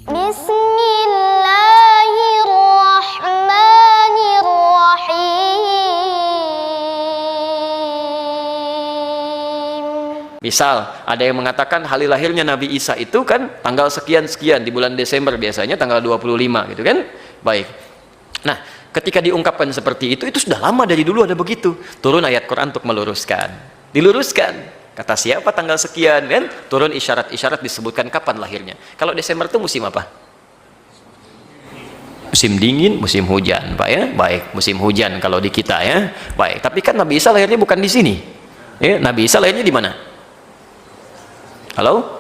Bismillahirrahmanirrahim. Misal ada yang mengatakan hari lahirnya Nabi Isa itu kan tanggal sekian-sekian di bulan Desember, biasanya tanggal 25 gitu kan. Baik. Nah, ketika diungkapkan seperti itu sudah lama, dari dulu ada begitu. Turun ayat Quran untuk meluruskan. Diluruskan. Kata siapa tanggal sekian kan? Turun isyarat-isyarat disebutkan kapan lahirnya. Kalau Desember itu musim apa? Musim dingin, musim hujan, Pak ya. Baik, musim hujan kalau di kita ya. Baik, tapi kan Nabi Isa lahirnya bukan di sini. Ya, Nabi Isa lahirnya di mana? Halo?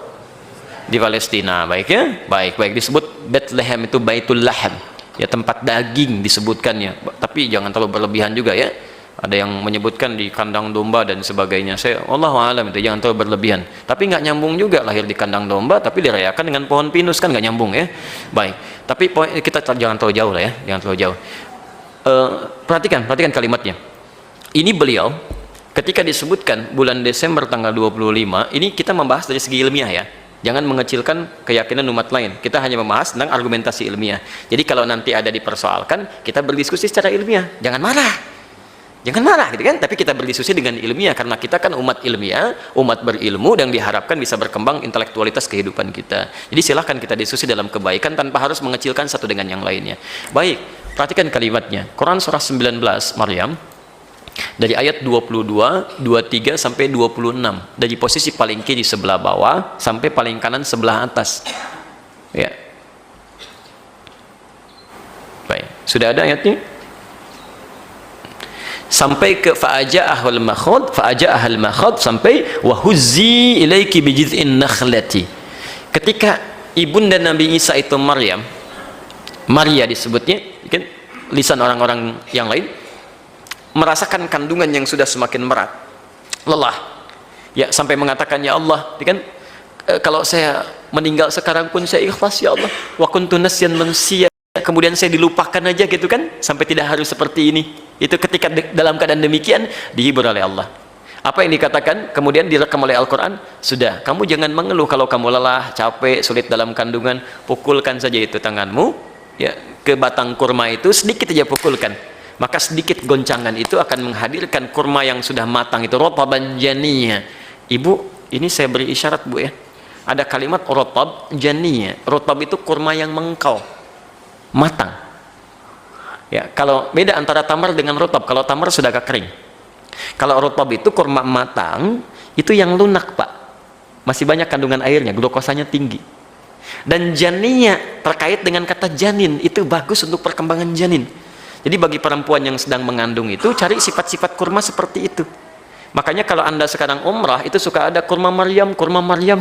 Di Palestina, baik ya? Baik, disebut Bethlehem, itu Baitul Laham. Ya, tempat daging disebutkannya. Tapi jangan terlalu berlebihan juga ya. Ada yang menyebutkan di kandang domba dan sebagainya. Saya Allahu a'lam, itu jangan terlalu berlebihan. Tapi nggak nyambung juga lahir di kandang domba tapi dirayakan dengan pohon pinus, kan nggak nyambung ya. Baik. Tapi kita jangan terlalu jauh lah ya, jangan terlalu jauh. Perhatikan kalimatnya. Ini beliau ketika disebutkan bulan Desember tanggal 25, ini kita membahas dari segi ilmiah ya. Jangan mengecilkan keyakinan umat lain. Kita hanya membahas tentang argumentasi ilmiah. Jadi kalau nanti ada dipersoalkan, kita berdiskusi secara ilmiah. Jangan marah gitu kan, tapi kita berdiskusi dengan ilmiah karena kita kan umat ilmiah, umat berilmu dan diharapkan bisa berkembang intelektualitas kehidupan kita. Jadi silahkan kita diskusi dalam kebaikan tanpa harus mengecilkan satu dengan yang lainnya. Baik, perhatikan kalimatnya. Quran surah 19 Maryam dari ayat 22, 23 sampai 26, dari posisi paling kiri sebelah bawah sampai paling kanan sebelah atas. Ya. Baik, sudah ada ayatnya? Sampai ke fa'aja'ahul makhad sampai wahuzzi ilaiki bijiz'in nakhlati. Ketika ibunda Nabi Isa itu Maria disebutnya kan, lisan orang-orang yang lain, merasakan kandungan yang sudah semakin berat, lelah ya, sampai mengatakan ya Allah kan, kalau saya meninggal sekarang pun saya ikhlas ya Allah, wa kuntu nasyan mansiya, kemudian saya dilupakan aja gitu kan, sampai tidak harus seperti ini. Itu ketika dalam keadaan demikian dihibur oleh Allah. Apa yang dikatakan kemudian direkam oleh Al-Quran, sudah, kamu jangan mengeluh kalau kamu lelah, capek, sulit dalam kandungan, pukulkan saja itu tanganmu ya ke batang kurma itu, sedikit saja pukulkan, maka sedikit goncangan itu akan menghadirkan kurma yang sudah matang itu, rotaban janiyya. Ibu, ini saya beri isyarat Bu ya, ada kalimat rotab janiyya. Rotab itu kurma yang mengkau, matang. Ya, kalau beda antara tamar dengan rotab, kalau tamar sudah agak kering. Kalau rotab itu kurma matang, itu yang lunak Pak, masih banyak kandungan airnya, glukosanya tinggi. Dan janiyya terkait dengan kata janin, itu bagus untuk perkembangan janin. Jadi bagi perempuan yang sedang mengandung itu, cari sifat-sifat kurma seperti itu. Makanya kalau Anda sekarang umrah itu suka ada kurma Maryam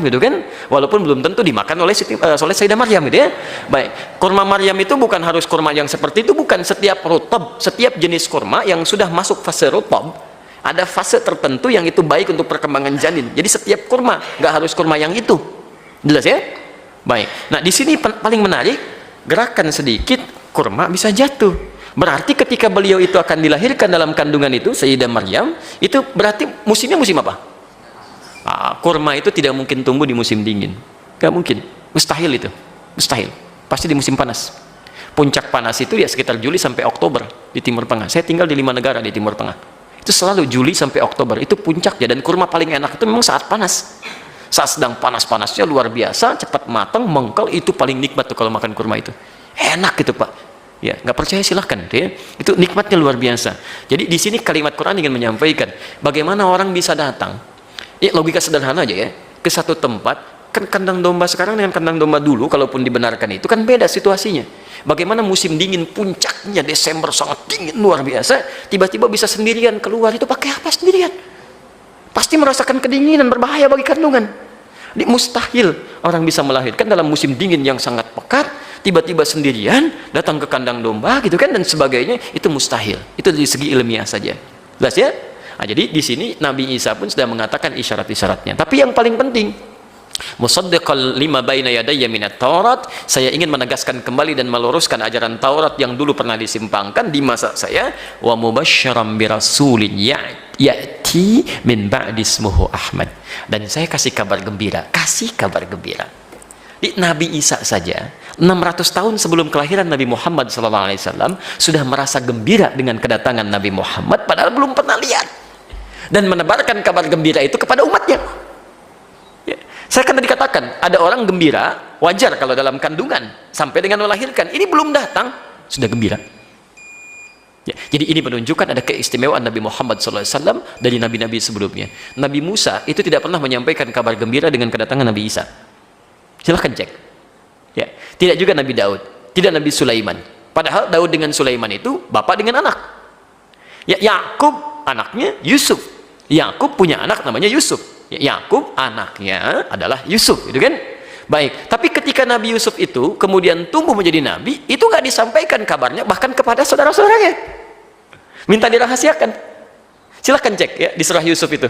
gitu kan, walaupun belum tentu dimakan oleh Sayyidah Maryam gitu ya. Baik, kurma Maryam itu bukan harus kurma yang seperti itu, bukan. Setiap rutab, setiap jenis kurma yang sudah masuk fase rutab, ada fase tertentu yang itu baik untuk perkembangan janin. Jadi setiap kurma, nggak harus kurma yang itu. Jelas ya? Baik. Nah, di sini paling menarik, gerakan sedikit kurma bisa jatuh. Berarti ketika beliau itu akan dilahirkan dalam kandungan itu, Sayyidah Maryam, itu berarti musimnya musim apa? Kurma itu tidak mungkin tumbuh di musim dingin. Gak mungkin. Mustahil itu. Mustahil. Pasti di musim panas. Puncak panas itu ya sekitar Juli sampai Oktober di Timur Tengah. Saya tinggal di 5 negara di Timur Tengah. Itu selalu Juli sampai Oktober. Itu puncaknya. Dan kurma paling enak itu memang saat panas. Saat sedang panas-panasnya luar biasa, cepat matang, mengkel, itu paling nikmat tuh kalau makan kurma itu. Enak gitu Pak. Ya, nggak percaya silahkan ya. Itu nikmatnya luar biasa. Jadi di sini kalimat Quran ingin menyampaikan bagaimana orang bisa datang, ya logika sederhana aja ya, ke satu tempat. Kan kandang domba sekarang dengan kandang domba dulu, kalaupun dibenarkan itu kan beda situasinya. Bagaimana musim dingin puncaknya Desember sangat dingin luar biasa, tiba-tiba bisa sendirian keluar, itu pakai apa sendirian? Pasti merasakan kedinginan, berbahaya bagi kandungan. Mustahil orang bisa melahirkan dalam musim dingin yang sangat pekat, tiba-tiba sendirian datang ke kandang domba gitu kan, dan sebagainya. Itu mustahil. Itu dari segi ilmiah saja. Jelas ya? Nah, jadi di sini Nabi Isa pun sudah mengatakan isyarat-isyaratnya. Tapi yang paling penting, musaddiqal lima baina yadayya minat Taurat, saya ingin menegaskan kembali dan meluruskan ajaran Taurat yang dulu pernah disimpangkan di masa saya, wa mubasysyiran birasulin ya'ti min ba'di ismuhu Ahmad, dan saya kasih kabar gembira. Di Nabi Isa saja 600 tahun sebelum kelahiran Nabi Muhammad SAW sudah merasa gembira dengan kedatangan Nabi Muhammad padahal belum pernah lihat, dan menebarkan kabar gembira itu kepada umatnya. Ya. Saya kan tadi katakan ada orang gembira wajar kalau dalam kandungan sampai dengan melahirkan, ini belum datang sudah gembira. Ya, jadi ini menunjukkan ada keistimewaan Nabi Muhammad SAW dari nabi-nabi sebelumnya. Nabi Musa itu tidak pernah menyampaikan kabar gembira dengan kedatangan Nabi Isa. Silahkan cek. Ya, tidak juga Nabi Daud, tidak Nabi Sulaiman. Padahal Daud dengan Sulaiman itu bapak dengan anak. Ya, Yakub anaknya Yusuf. Yakub punya anak namanya Yusuf. Ya, Yakub anaknya adalah Yusuf, gitu kan? Baik, tapi ketika Nabi Yusuf itu kemudian tumbuh menjadi nabi, itu nggak disampaikan kabarnya bahkan kepada saudara-saudaranya. Minta dirahasiakan. Silahkan cek ya di surah Yusuf itu.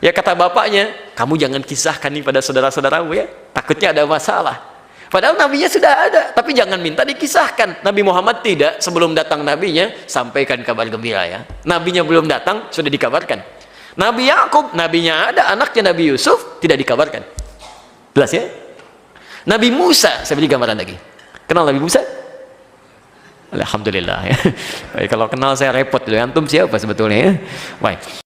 Ya kata bapaknya, kamu jangan kisahkan nih pada saudara-saudaramu ya, takutnya ada masalah. Padahal nabinya sudah ada, tapi jangan minta dikisahkan. Nabi Muhammad tidak, sebelum datang nabinya, sampaikan kabar gembira ya. Nabinya belum datang, sudah dikabarkan. Nabi Yakub, nabinya ada, anaknya Nabi Yusuf, tidak dikabarkan. Jelas ya? Nabi Musa, saya beri gambaran lagi. Kenal Nabi Musa? Alhamdulillah ya. Kalau kenal saya repot dulu. Antum siapa sebetulnya ya? Baik.